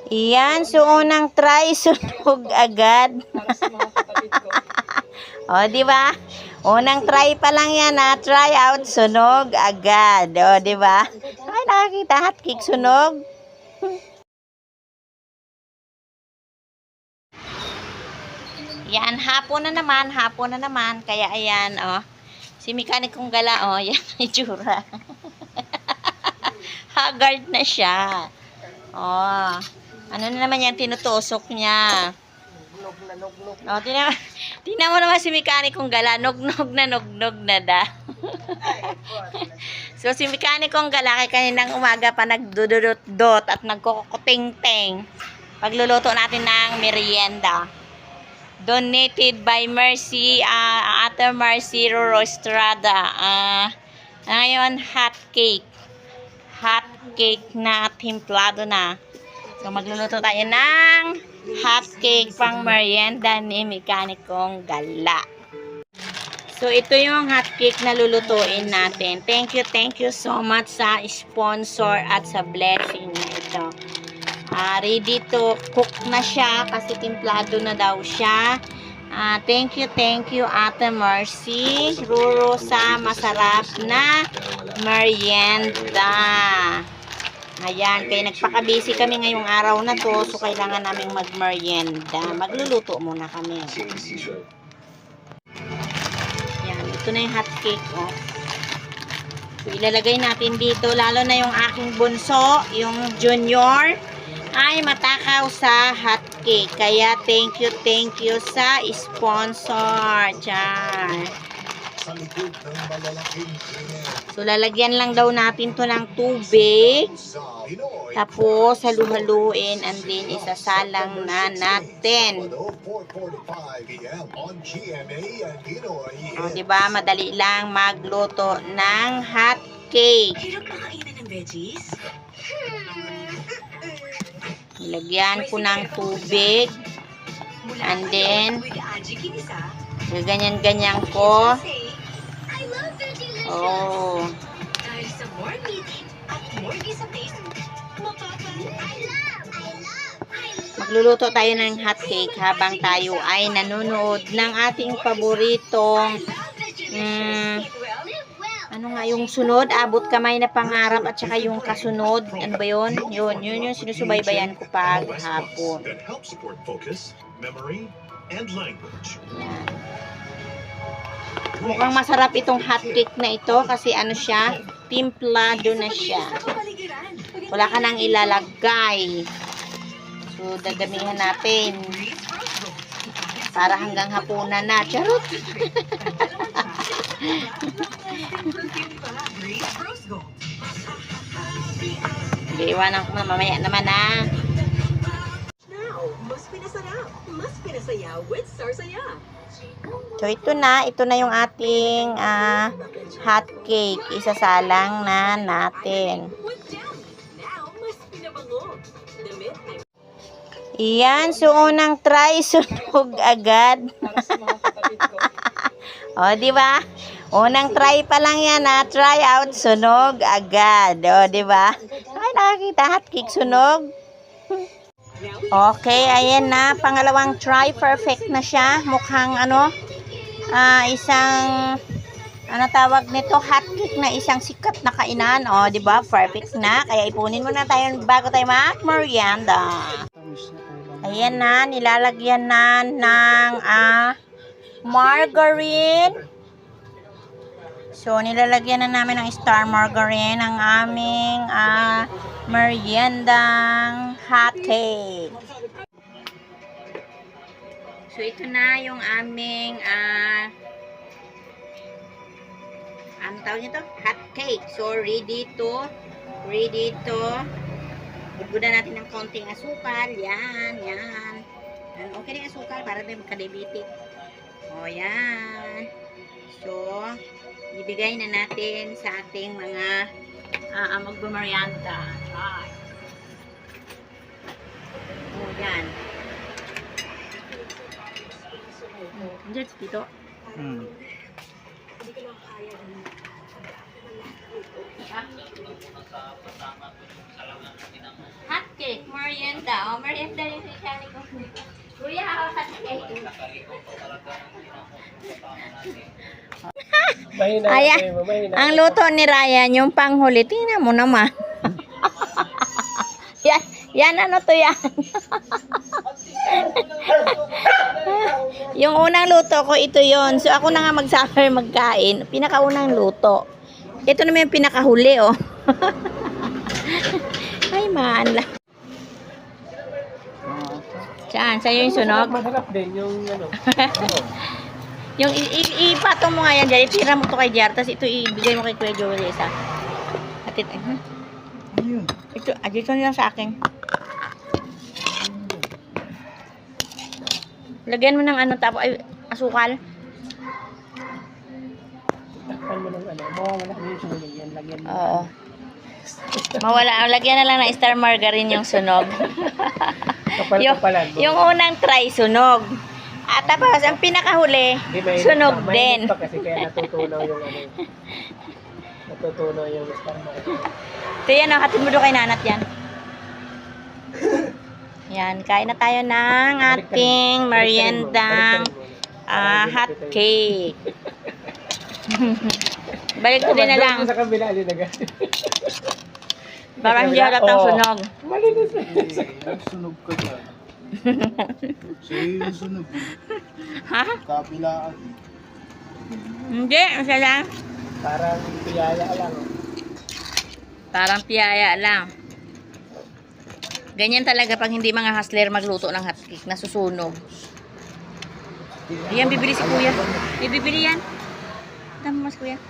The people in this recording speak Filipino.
Iyan, so unang try, sunog agad. O, di ba? Unang try pa lang yan, ha? Try out, sunog agad. O, di ba? Ay, nakakita, hotcake, sunog. Yan, hapon na naman. Kaya, ayan, o. Si Mekanikong Gala, o, yan, itsura. Haggard na siya. Oh, ano na naman yan, tinutusok niya. Oh, tingnan mo naman si Mekanikong Gala, nugnog na da. So, si Mekanikong Gala, kay kaninang umaga pa nagdududot at nagkukuting-ting. Pagluluto natin ng merienda. Donated by Mercy, Ate Mercy Roro Estrada. Ngayon, hot cake na timplado na. So, magluluto tayo ng hot cake pang merienda ni Mekanikong Gala. So, ito yung hot cake na lulutuin natin. Thank you so much sa sponsor at sa blessing na ito. Ready to cook na siya kasi timplado na daw siya. Thank you Ate Mercy Ruro sa masarap na merienda. Ayan, kaya nagpaka-busy kami ngayong araw na to, so kailangan naming mag-merienda. Magluluto muna kami. Ayan, ito na yung hot cake, oh. So, ilalagay natin dito, lalo na yung aking bunso, yung junior, ay matakaw sa hot cake. Kaya thank you sa sponsor. Diyan. So, lalagyan lang daw natin to ng tubig. Tapos, halu-haluin and then isasalang na natin. O, diba? Madali lang magluto ng hot cake. Hirap makainin ng veggies? Nilagyan ko ng tubig. And then, ganyan-ganyan ko. Oh. Dahil sa more meaty at more sa taste, Magluluto tayo ng hot cake habang tayo ay nanonood ng ating paboritong ano nga yung sunod, abot kamay na pangarap at saka yung kasunod, ano ba yun? Yun yung sinusubaybayan ko pag hapon. Yan. Mukhang masarap itong hot cake na ito kasi ano siya, timplado na siya. Wala ka nang ilalagay. So, dadamihan natin para hanggang hapunan na. Charot! Okay, iwanan ko na mamaya naman na. Mas pinasarap, mas pinasaya with Sarsaya. So, ito na yung ating hot cake. Isasalang na natin. Iyan, so unang try, sunog agad. O, di ba? Unang try pa lang yan, ha? Try out, sunog agad. O, di ba? Ay, nakakita, hot cake, sunog. Okay, ayan na. Pangalawang try, perfect na siya. Mukhang, isang, tawag nito, hot cake na isang sikat na kainan. O, di ba? Perfect na. Kaya ipunin muna tayo bago tayo mag-merienda. Ayan na, nilalagyan na ng margarine. So, nilalagyan na namin ng star margarine ang aming meriendang hot cake. So, ito na yung aming ano tawag nito? Hot cake. So, ready to bubudan natin ng konting asukal. Yan. Okay na yung asukal para din magka-diabetic. O, yan. So, ibigay na natin sa ating mga magbumaryanta. O, yan. Diyan, dito. Hindi ko lang kaya rin. Hot cake, merienda. merienda. Oh, merienda yung sinasabi ko. Kuya, hawak cake. Mahina Ayan. kayo, mahina. Ang luto ni Ryan, yung panghuli. Tingnan mo naman. yan ano to yan? Yung unang luto ko, ito yon. So, ako na nga mag-suffer magkain. Pinakaunang luto. Ito naman yung pinakahuli, oh. Ay, man. Saan? Sa'yo yung sunog? Masarap din yung ano. Yung ipatong mo nga yan dyan. Itira mo to kay Jar. Tapos ito ibigay mo kay Kuya Joel isa. Atit. Ito, dito lang sa akin. Lagyan mo ng ano tapos ay asukal. Takpan mo ng ano. Mawawala mo yung sunog yan. Lagyan mo. Oo. Mawala, lagyan na lang ng star margarine yung sunog. Kapal-kapalan mo. yung unang try sunog. At tapos ang pinakahuli, Di, mainit sunog pa. din. Mainit pa kasi kaya natutunaw yung ano. Natutunaw yung star market. Ito yan, oh, hatid mo doon kay Nanat yan. Yan, kain na tayo ng ating meriendang hot cake. Balik ko din na lang. Sa kabila, linaga. Parang hindi halatang sunog. Malinis na. Sunog ka dyan. Sa'yo yung sunog. Ha? Kapilaan. Hindi, isa lang. Parang piyaya lang. Parang piyaya lang. Ganyan talaga pag hindi mga hustler magluto ng hotcake, nasusunog. Yan, bibili si kuya. Bibili yan. Tama mas kuya.